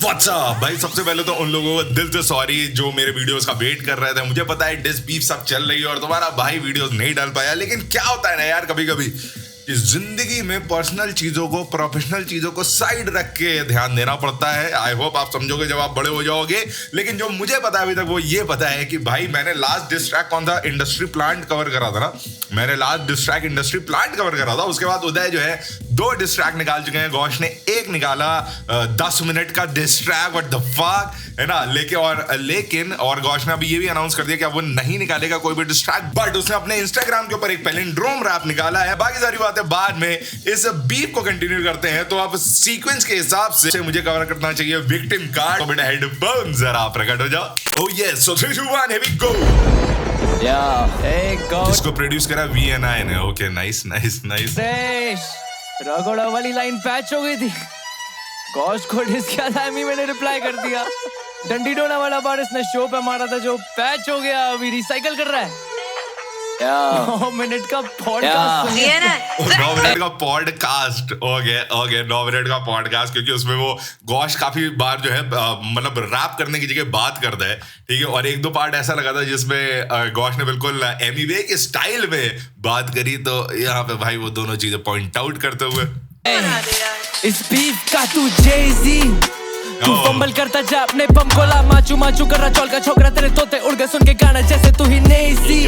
What's up भाई, सबसे पहले तो उन लोगों को दिल से सॉरी जो मेरे वीडियोस का वेट कर रहे थे। मुझे पता है डिस बीफ सब चल रही है और तुम्हारा भाई वीडियोस नहीं डाल पाया, लेकिन क्या होता है ना यार, कभी कभी कि जिंदगी में पर्सनल चीजों को, प्रोफेशनल चीजों को साइड रख के ध्यान देना पड़ता है। आई होप आप समझोगे जब आप बड़े हो जाओगे। लेकिन जो मुझे पता है अभी तक वो ये पता है कि भाई मैंने लास्ट डिस्ट्रैक कौन था, इंडस्ट्री प्लांट कवर करा था ना। मैंने last diss track industry plant cover करा था। उसके बाद उदय जो है 2 डिस्ट्रैक निकाल चुके हैं, गौश ने 1 निकाला 10 मिनट का डिस्ट्रैक, व्हाट द फक, है ना। लेकिन गौश ने अभी ये भी अनाउंस कर दिया कि अब वो नहीं निकालेगा कोई भी डिस्ट्रैक, बट उसने अपने इंस्टाग्राम के ऊपर एक पैलिंड्रोम रैप निकाला है। बाकी सारी बातें बाद में। इस बीफ को कंटिन्यू करते हैं, तो अब सीक्वेंस के हिसाब से मुझे कवर करना चाहिए विक्टिम कार्ड। तो बेटा हेडफोन जरा प्रकट हो जाओ। Oh yes, so 3 2 1 here we go. इसको प्रोड्यूस करा VNI ने। Okay, nice nice nice. रगड़ा वाली लाइन पैच हो गई थी। गौश को डिस किया था, मैंने रिप्लाई कर दिया। डंडी डोना वाला बार इसने शो पे मारा था जो पैच हो गया, अभी रिसाइकल कर रहा है। 9 मिनट का पॉडकास्ट। 9 मिनट का पॉडकास्ट। ओके 9 मिनट का पॉडकास्ट, क्योंकि उसमें वो गौश काफी बार जो है मतलब रैप करने की जगह बात करता है, ठीक है। और 1-2 पार्ट ऐसा लगा था जिसमें गौश ने बिल्कुल एमीवे के स्टाइल में बात करी, तो यहाँ पे भाई वो दोनों चीजें पॉइंट आउट करते हुए इस बीफ का तू जेजी, तू फंबल करता जा अपने पम को ला, माचू माचू कर रहा चौल का छोकरा, तेरे तोते उड़ गए सुन के गाना जैसे तू ही नहीं सी।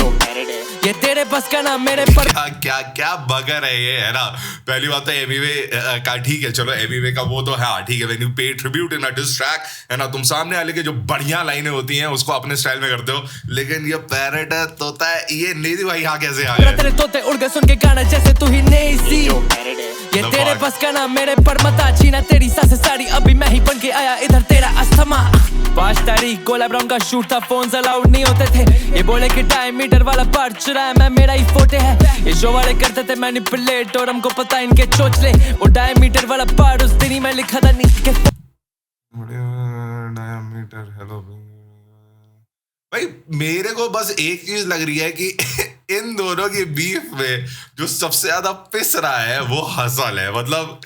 ये तेरे बस का ना मेरे पर क्या बगर है ये, है ना। पहली बात तो एमीवे का ठीक है, चलो एमीवे का वो तो है, ठीक है, व्हेन यू पे ट्रिब्यूट इन अ डिस ट्रैक, है ना, तुम सामने वाले के जो बढ़िया लाइनें होती हैं उसको अपने स्टाइल में करते हो। लेकिन ये पैरेट है, तोता है, ये नेदी भाई यहाँ कैसे आ गए। तेरे तोते उड़ गए सुन के गाना जैसे तू ही नहीं सी। ये तेरे बस का ना मेरे पर मता छीना, तेरी सांसें सारी अभी मैं ही बन के आया इधर तेरा अस्थमा। 5 तारीख गोला ब्राउन का शूट था, फोन्स अलाउड नहीं होते थे। ये बोले कि टाइम मीटर वाला पार्ट चुराया मैं, मेरा ही फोटे है। ये शो वाले करते थे मैनिपुलेट और हमको पता इनके चोचले। वो डायमीटर वाला पार्ट उस दिन ही मैं लिखा था नीचे के डायमीटर। हेलो भाई, मेरे को बस एक चीज लग रही है कि इन दोनों की बीफ में जो सबसे ज्यादा पिस रहा है वो हसल है। मतलब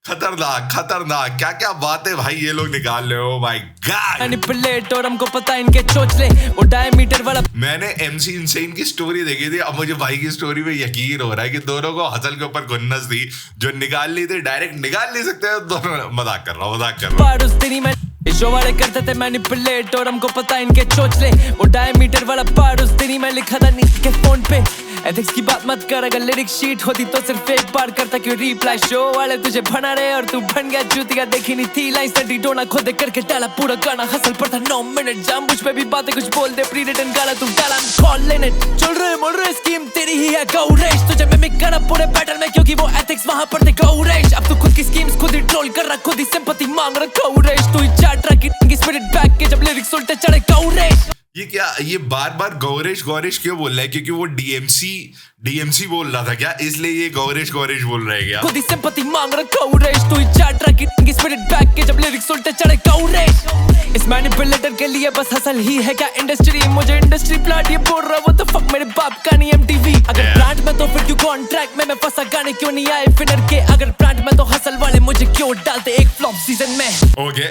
खतरनाक क्या क्या बातें भाई ये लोग निकाल रहे हो। माय गॉड, मैनिपुलेट और हमको पता इनके चोचले। वो डायमीटर वाला मैंने MC इनसेन की स्टोरी देखी थी, अब मुझे भाई की स्टोरी में यकीन हो रहा है कि दोनों को हसल के ऊपर गुन्नस थी जो निकाल ली थी। डायरेक्ट निकाल नहीं सकते, दोनों मजाक कर रहा हूँ। इस शो वाले करते थे मैनिपुलेट और हमको पता इनके चोचले। वो डायमीटर वाला पार्ट उस दिन ही मैं लिखा था नीचे के फोन पे। एथिक्स की बात मत कर, अगर लिरिक शीट होती तो सिर्फ एक बार करता क्यों रिप्लाई। शो वाले तुझे बना रहे और तू बन गया जूतिया, देखी नहीं थी लाइन स्टडी डोना खोदे करके डाला पूरा गाना। हसल पर था 9 मिनट, जामुझ पे भी बातें कुछ बोल दे, प्री रिटन गाला तू डाला कॉल लेने। चल रहे स्कीम तेरी ही है गौरेश, तुझे मिमिक करा पूरे पैटर्न में क्योंकि वो एथिक्स वहां पर थे गौरेश। अब तू खुद की स्कीम्स खुद ही ट्रोल कर रहा, खुद ही सिंपैथी मांग रहा गौरेश। तू ही चाट रहा की स्पिरिट बैक के जब लिरिक्स उल्टे चढ़े गौरेश। ये क्या, ये बार गौरेश क्यों बोल रहा है? क्योंकि वो DMC बोल रहा था क्या, इसलिए ये गौरेश बोल रहा है क्या? खुद ही सिंपैथी मांग रहा गौरेश, तू ही चाट रहा की स्पिरिट बैक के जब लिरिक्स उल्टे चढ़े गौरेश। इस मैनिपुलेटर के लिए बस हसल ही है क्या इंडस्ट्री, मुझे इंडस्ट्री प्लांट ये बोल रहा, वो तो फक मेरे बाप का नहीं MTV। अगर प्लांट में तो फिर क्यों कॉन्ट्रैक्ट में मैं फंसा, गाने क्यों नहीं आए फिनर के। अगर प्लांट में तो हसल वाले मुझे क्यों डालते एक फ्लॉप सीजन में। ओके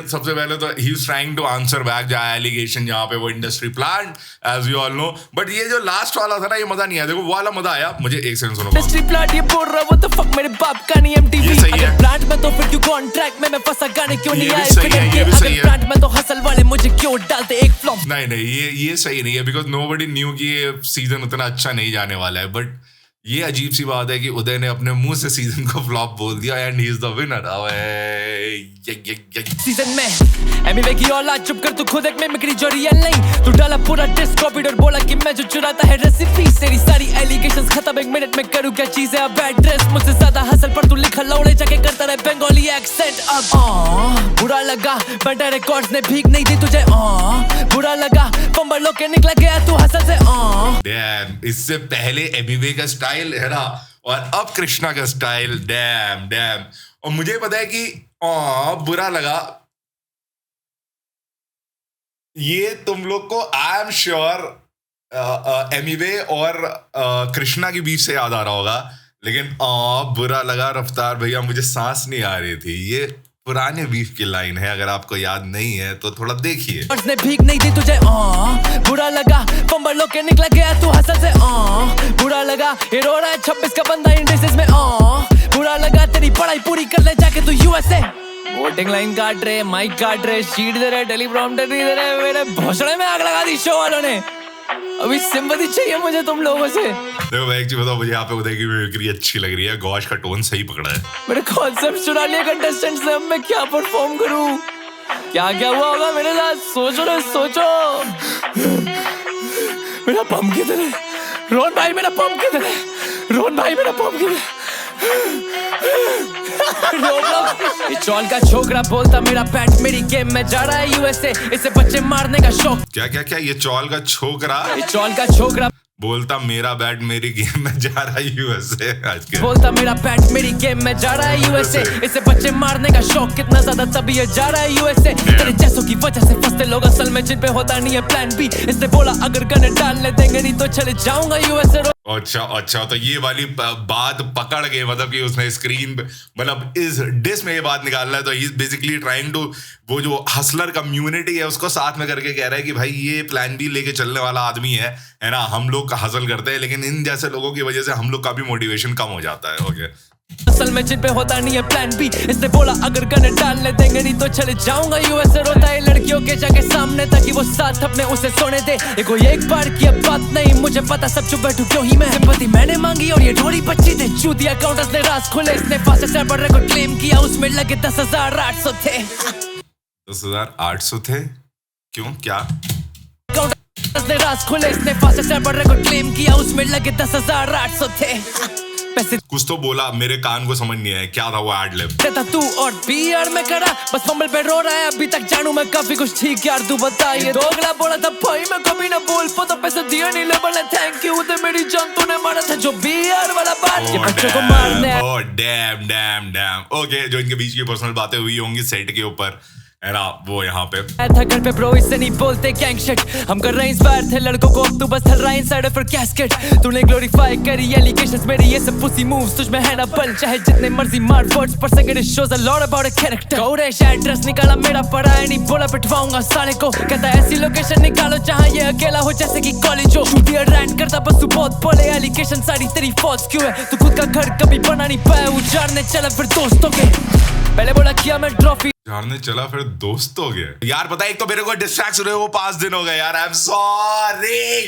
सबसे पहले तो he is trying to answer back जो एलिगेशन जहाँ पे वो industry plant, as you all know. But ये जो लास्ट वाला था ना, ये मजा नहीं आया। देखो वो वाला मजा आया मुझे। एक सेकंड सुनो। इंडस्ट्री प्लांट ये बोल रहा, वो तो फक मेरे बाप का नहीं MTV। अगर प्लांट में तो फिर क्यों कॉन्ट्रैक्ट में मैं फंसा, गाने क्यों नहीं आए फिनर के। अगर प्लांट में तो हसल वाले मुझे क्यों डालते एक फ्लॉप। नहीं ये सही नहीं है, बिकॉज नोबडी न्यू कि ये सीजन उतना अच्छा नहीं जाने वाला है। बट ये अजीब सी बात है कि उदय ने अपने मुंह से सीजन को फ्लॉप बोल दिया and he is the winner. Season में एमीवे की औलाद, चुप कर तू खुद एक मिमिक्री जो रियल नहीं। तू डाला पूरा डिस्क कॉपीड और बोला कि मैं जो चुराता है रेसिपी। तेरी सारी एलिगेशंस खत्म, 1 मिनट में करूँ क्या चीज है अब एड्रेस। मुझसे ज्यादा हसल पर तू लिखा लौड़े जाके करता रहे बंगाली एक्सेंट। अब बुरा लगा बेटर रिकॉर्ड्स ने भीख नहीं दी तुझे। बुरा लगा फंबल लोके निकला गया तू हसल से। डैम, इससे पहले एमीवे का स्टाइल है ना, और अब कृष्णा का स्टाइल। डैम। और मुझे पता है कि बुरा लगा ये तुम लोग को, आई एम श्योर एमीवे और कृष्णा के बीच से याद आ रहा होगा। लेकिन बुरा लगा रफ्तार भैया, मुझे सांस नहीं आ रही थी। ये पुराने बीफ की लाइन है, अगर आपको याद नहीं है तो थोड़ा देखिए। ने भीख नहीं दी तुझे बुरा लगा, फंबल के निकला गया तू हसल से बुरा लगा, ये रो रहा है 26 का बंदा इंडिसेस में बुरा लगा, तेरी पढ़ाई पूरी कर ले जाके तू यूएसए। वोटिंग लाइन काट रहे, माइक काट रहे, शीट दे रहे, टेलीप्रॉम्प्टर नहीं दे रहे, मेरे भोसड़े में आग लगा दी शो वालों ने। अभी सिंपैथी चाहिए मुझे तुम लोगों से। देखो मैं एक चीज बताऊं, मुझे यहाँ पे उदय की मिमिक्री अच्छी लग रही है, गौश का टोन सही पकड़ा है। मेरे कॉन्सेप्ट चुरा लिए कंटेस्टेंट्स ने, अब मैं क्या परफॉर्म करूं, क्या क्या हुआ होगा मेरे साथ, सोचो ना सोचो। मेरा पंप किधर है रोहन भाई, मेरा पंप किधर है रोहन भाई, मेरा पंप किधर है। ये चौल का छोकरा बोलता मेरा पैट मेरी गेम में जा रहा है यूएसए, इसे बच्चे मारने का शौक। क्या क्या क्या, ये चौल का छोकरा, ये चौल का छोकरा बोलता मेरा बैट मेरी गेम में जा रहा है यूएसए। आज के बोलता मेरा बैट मेरी गेम में जा रहा है यूएसए, इसे बच्चे मारने का शौक कितना ज्यादा तभी ये जा रहा है यूएसए। तेरे जैसों की वजह से फंसते लोग असल में, जिन पे होता नहीं है प्लान बी। इसने बोला अगर गन डालने देंगे नहीं तो चले जाऊंगा यूएसए। अच्छा अच्छा, तो ये वाली बात पकड़ के, मतलब कि उसने स्क्रीन पे, मतलब इस डिस में ये बात निकाल रहा है, तो ही बेसिकली ट्राइंग टू, वो जो हसलर कम्युनिटी है उसको साथ में करके कह रहा है कि भाई ये प्लान बी लेके चलने वाला आदमी है ना, हम लोग हसल करते हैं, लेकिन इन जैसे लोगों की वजह से हम लोग का भी मोटिवेशन कम हो जाता है। ओके, असल में जिन पे होता नहीं है प्लान बी। इसने बोला अगर गन डालने देंगे नहीं तो चले जाऊंगा यूएसए। रोता है लड़कियों के जाके सामने ताकि वो साथ अपने उसे सोने दे। कोई एक बार की अब बात नहीं, मुझे पता सब चुप बैठू क्यों ही मैं। सिंपैथी मैंने मांगी और ये ढोरी बच्ची थे, चूतिया काउंटर्स ने राज खोले। इसने फास्ट पर रिकॉर्ड क्लेम किया, उसमें लगे 10,800 थे। 10,800 थे? क्यों, क्या? काउंटर्स ने राज खोले, इसने फास्ट पर रिकॉर्ड क्लेम किया, उसमें लगे 10,800 थे। कुछ तो बोला, मेरे कान को समझ नहीं आया क्या था वो एड लिप। कहता तू और बीआर में करा, बस फंबल पे रो रहा है, अभी तक जानू मैं काफी कुछ ठीक यार, तू बता। ये दोगला बोला था भाई मैं कभी ना बोल पाता, पैसे दिया नहीं लेबल है, थैंक यू ते मेरी जान तूने मारा था जो बीआर वाला बात, ये बच्चों को मारने। Oh damn dam dam. Okay, जो इनके बीच की पर्सनल बातें हुई होंगी सेट के ऊपर, है ना, वो यहाँ पे था घर पे ब्रो, इससे नहीं बोलते गैंग शिट। हम कर रहे हैं इंस्पायर थे लड़कों को, अब तू बस हल रहा है इनसाइडर फॉर कैस्केट। तूने ग्लोरीफाई करी एलिगेशंस मेरी, ये सब पुसी मूव्स तुझ में है ना बल, चाहे जितने मर्जी मार वर्ड्स पर second, it shows a lot about a character. Gauresh address निकाला मेरा, पड़ा है नहीं बोला पिटवाऊंगा साले को। कहता ऐसी लोकेशन निकालो जहां ये अकेला हो जैसे कि कॉलेज हो। शूटिया रैंट करता बस तू बहुत बोले, एलिगेशन सारी तेरी फॉल्स क्यों है। तू खुद का घर कभी बना नहीं पाया, उजाड़ने चला फिर दोस्तों के। पहले बोला किया मैं ट्रॉफी, जानने चला फिर दोस्त हो गया। यार पता है, एक तो मेरे को डिस्ट्रैक्ट हुए वो 5 दिन हो गए यार। I am sorry,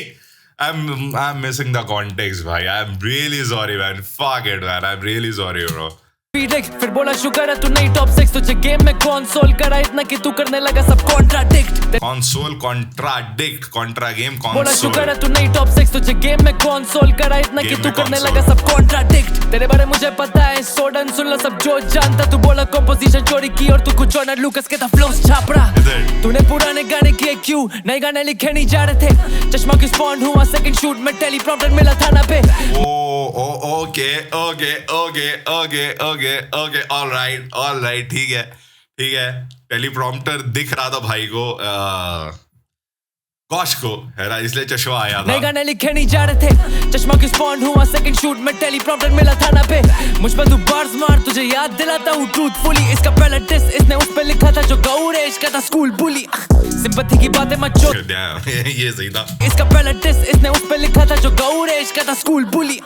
I am missing the context भाई। I am really sorry man, fuck it man, I am really sorry bro. फिर बोला शुक्र है तू नहीं टॉप 6, तुझे गेम में कंसोल करा इतना कि तू करने लगा सब contradict. Console contradict, Contra game console. बोला शुक्र है तू नहीं टॉप 6, तुझे गेम में कंसोल करा इतना कि तू करने लगा सब कॉन्ट्राडिक्ट। तेरे बारे मुझे पता है, सोडन सुन लो सब जो जानता। तू बोला कंपोजिशन चोरी की और तू कुछ और लूकस के था फ्लोस छापरा। तूने पुराने गाने किए क्यों, नए गाने लिखे नहीं जा रहे थे। चश्मा क्यों स्पॉन हुआ सेकंड शूट में, टेलीप्रॉम्प्टर मिला थाना पे। Okay okay okay okay okay okay, all right, ठीक है। टेलीप्रॉम्प्टर दिख रहा था भाई को, गौश को, है ना, इसलिए चश्मा आया था। नए गाने लिखे नहीं जा रहे थे, चश्मा क्यों स्पॉन हुआ सेकंड शूट में, टेलीप्रॉम्प्टर मिला थाना पे। मुझ पर तू बार्स मार, तुझे याद दिलाता हूँ ट्रूथफुली। इसका पहला डिस इसने उस पे लिखा था जो गौरेश का था स्कूल बुली। सिंपैथी की बातें मत चो, ये सही था। इसका पहला डिस इसने उस पे लिखा था जो गौरेश का था स्कूल बुली।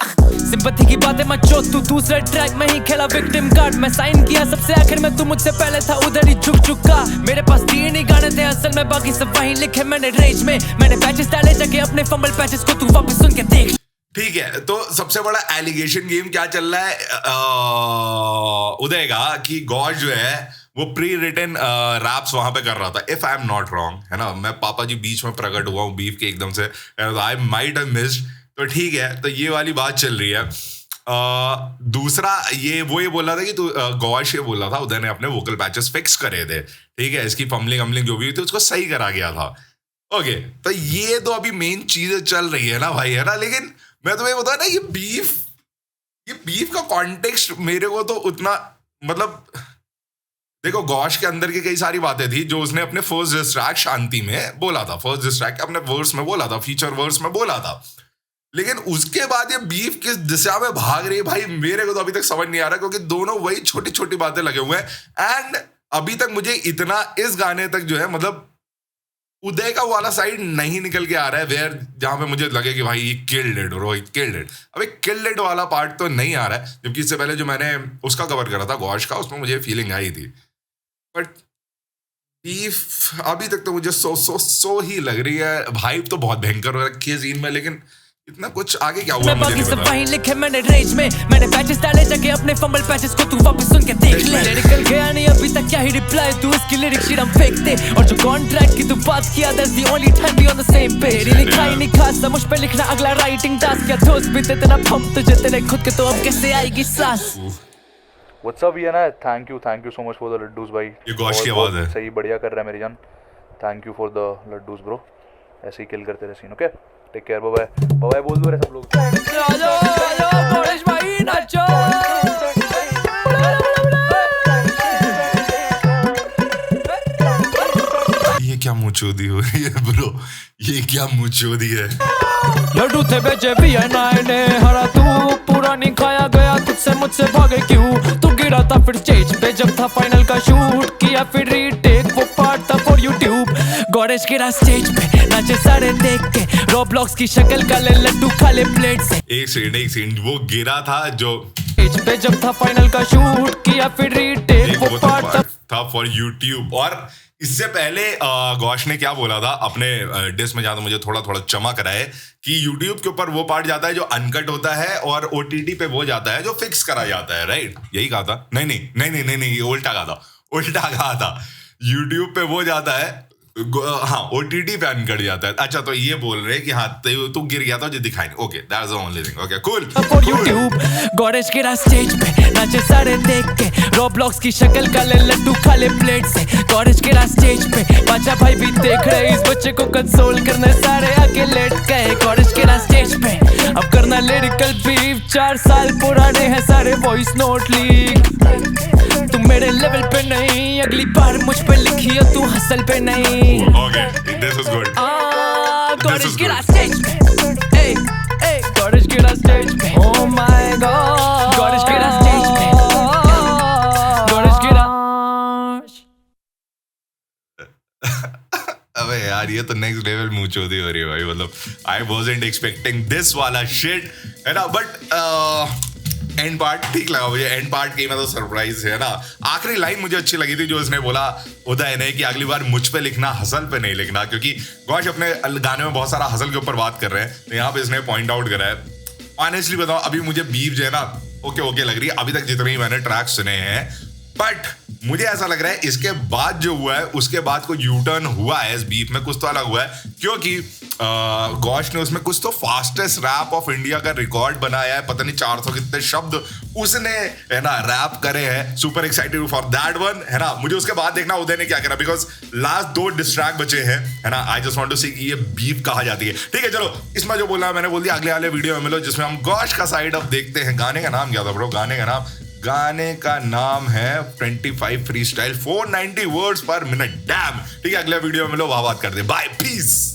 सिंपैथी की बातें मत चो, तू दूसरे ट्रैक में ही खेला विक्टिम कार्ड। मैं साइन किया सबसे आखिर में, तू मुझसे पहले था उधर ही झुक चुका। मेरे पास 3 ही गाने थे असल में, बाकी सब वहीं लिखे मैंने रेज में। मैंने पैचेस डाले जाके अपने फंबल पैचेस को, तू वापस सुन के देख। ठीक है, तो सबसे बड़ा एलिगेशन गेम क्या चल रहा है उदय का, कि गौश जो है वो प्री रिटन रैप्स वहां पे कर रहा था, if I am not wrong, है ना। मैं पापा जी बीच में प्रकट हुआ हूँ बीफ के एकदम से, आई माइट हैव मिस्ड, तो ठीक है। तो ये वाली बात चल रही है। दूसरा ये बोला था कि तू गौश ये बोला था, उदय ने अपने वोकल पैचेस फिक्स करे थे, ठीक है। इसकी फम्बलिंग जो भी हुई थी उसको सही करा गया था। ओके, तो ये तो अभी मेन चीजें चल रही है ना भाई, है ना। लेकिन मैं तुम्हें बता ना, ये बीफ का कॉन्टेक्स्ट मेरे को तो उतना, मतलब देखो, गौश के अंदर की कई सारी बातें थी जो उसने अपने फर्स्ट डिस्ट्रैक्ट शांति में बोला था, फर्स्ट डिस्ट्रैक्ट अपने वर्स में बोला था, फीचर वर्स में बोला था। लेकिन उसके बाद ये बीफ किस दिशा में भाग रही है भाई, मेरे को तो अभी तक समझ नहीं आ रहा, क्योंकि दोनों वही छोटी छोटी बातें लगे हुए हैं। एंड अभी तक मुझे इतना इस गाने तक जो है मतलब उदय का वाला साइड नहीं निकल के आ रहा है वेयर जहां पे मुझे लगे कि भाई ये killed it bro, killed it. अबे किल्ड इट वाला पार्ट तो नहीं आ रहा है, जबकि इससे पहले जो मैंने उसका कवर करा था गौश का, उसमें मुझे फीलिंग आई थी। बट बीफ अभी तक तो मुझे सो ही लग रही है। भाई तो बहुत भयंकर हो रखी है सीन में, लेकिन इतना कुछ आगे क्या हुआ मैं मुझे बाकी नहीं सब पता। वहीं लिखे मैंने रेंज में, मैंने पैचेस डाले जाके अपने फंबल पैचेस को तू वापस सुन के देख ले। लिरिकल गया नहीं अभी तक, क्या ही रिप्लाई तू इसकी लिरिक शीट हम फेंकते। और जो कॉन्ट्रैक्ट की तू बात किया, that's the only time we on the same page. तेरी लिखाई नहीं खास, मुझ पे लिखना अगला राइटिंग टास्क, क्या दोस्त भी तेरा हम तुझे तेरे खुद के, तो अब कैसे आएगी सांस। व्हाट्स अप ना, thank you so much for the laddoos भाई। ये गौश की आवाज है। सही बढ़िया कर रहा है मेरी जान, thank you for the laddoos bro. ऐसे ही किल करते रहे scene, okay take care, bye bye बोल दो रे सब लोग। आजो गणेश भाई नाचो। ये क्या मुंहचोदी हो रही है ब्रो, ये क्या मुंहचोदी है। लड्डू थे बेचे VNI ने, हरा तू पूरा नहीं खाया गया तुझसे, मुझसे भागे क्यों तू गिरा था फिर स्टेज पे जब था फाइनल का शूट किया, फिर रीटेक वो पार्ट था फॉर यूट्यूब। गणेश गिरा स्टेज पे नाचे सारे देख के, रोब्लॉक्स की शक्ल का ले लड्डू खा ले प्लेट से। एक सेकंड वो गिरा था जो स्टेज पे जब था फाइनल का शूट किया, फिर रीटेक वो पार्ट था फॉर यूट्यूब। और इससे पहले गौश ने क्या बोला था अपने डिस में, जहां मुझे थोड़ा थोड़ा चमक रहा है कि YouTube के ऊपर वो पार्ट जाता है जो अनकट होता है और OTT पे वो जाता है जो फिक्स करा जाता है, राइट? यही कहा था? नहीं, ये उल्टा कहा था। YouTube पे वो जाता है, हाँ OTT पे अनकट जाता है। अच्छा, तो ये बोल रहे कि हाँ तू गिर गया था जो दिखाई नहीं। Okay, that's the only thing. Okay, cool. For YouTube Ganesh गिरा स्टेज पे नाचे सारे देख के, रोब्लॉक्स की शक्ल का ले लड्डू खा ले प्लेट से। गणेश गिरा स्टेज पे बाजा भाई भी देख रहे, इस बच्चे को कंसोल करने सारे आके लेट गए। गणेश गिरा स्टेज पे अब करना लिरिकल बीफ, 4 साल पुराने हैं सारे वॉइस नोट लीक। तू मेरे लेवल पे नहीं, अगली बार मुझ पे लिखिए तू हसल पे नहीं। Okay, this is good. Ganesh गिरा स्टेज पे, ए गणेश गिरा स्टेज पे, oh my god, गणेश गिरा स्टेज पे, गणेश गिरा। अबे यार ये तो नेक्स्ट लेवल मुंहचोदी हो रही है भाई, मतलब आई वाज़न्ट एक्सपेक्टिंग दिस वाला शिट, है ना? बट एंड पार्ट ठीक लगा मुझे, एंड पार्ट की मतलब सरप्राइज है ना। आखिरी लाइन मुझे अच्छी लगी थी जो इसने बोला उदय ने कि अगली बार मुझ पे लिखना, हसल पे नहीं लिखना, क्योंकि गौश अपने गाने में बहुत सारा हसल के ऊपर बात कर रहे हैं, तो यहाँ पे इसने पॉइंट आउट करा है। ऑनेस्टली बताओ, अभी मुझे बीफ जो है ना ओके लग रही है अभी तक जितने ही मैंने ट्रैक सुने हैं, बट मुझे ऐसा लग रहा है इसके बाद जो हुआ है उसके बाद को यू टर्न हुआ है इस बीफ में, कुछ तो अलग हुआ है, क्योंकि गौश ने उसमें कुछ तो फास्टेस्ट रैप ऑफ इंडिया का रिकॉर्ड बनाया है, पता नहीं 400 कितने शब्द उसने है ना रैप करे हैं। Super excited for that one, है ना? मुझे उसके बाद देखना उदय ने क्या करा, बिकॉज लास्ट 2 डिस्ट्रैक्ट बचे हैं, है ना? आई जस्ट वांट टू सी कि ये बीफ कहा जाती है। ठीक है, चलो इसमें जो बोला मैंने बोल दिया, अगले वाले वीडियो में मिलो जिसमें हम गौश का साइड अब देखते हैं। गाने का नाम क्या था ब्रो? गाने का नाम है 25 फ्री स्टाइल 490 वर्ड्स पर मिनट। डैम, ठीक है, अगले वीडियो में मिलो, वहां बात करते हैं। Bye, piece.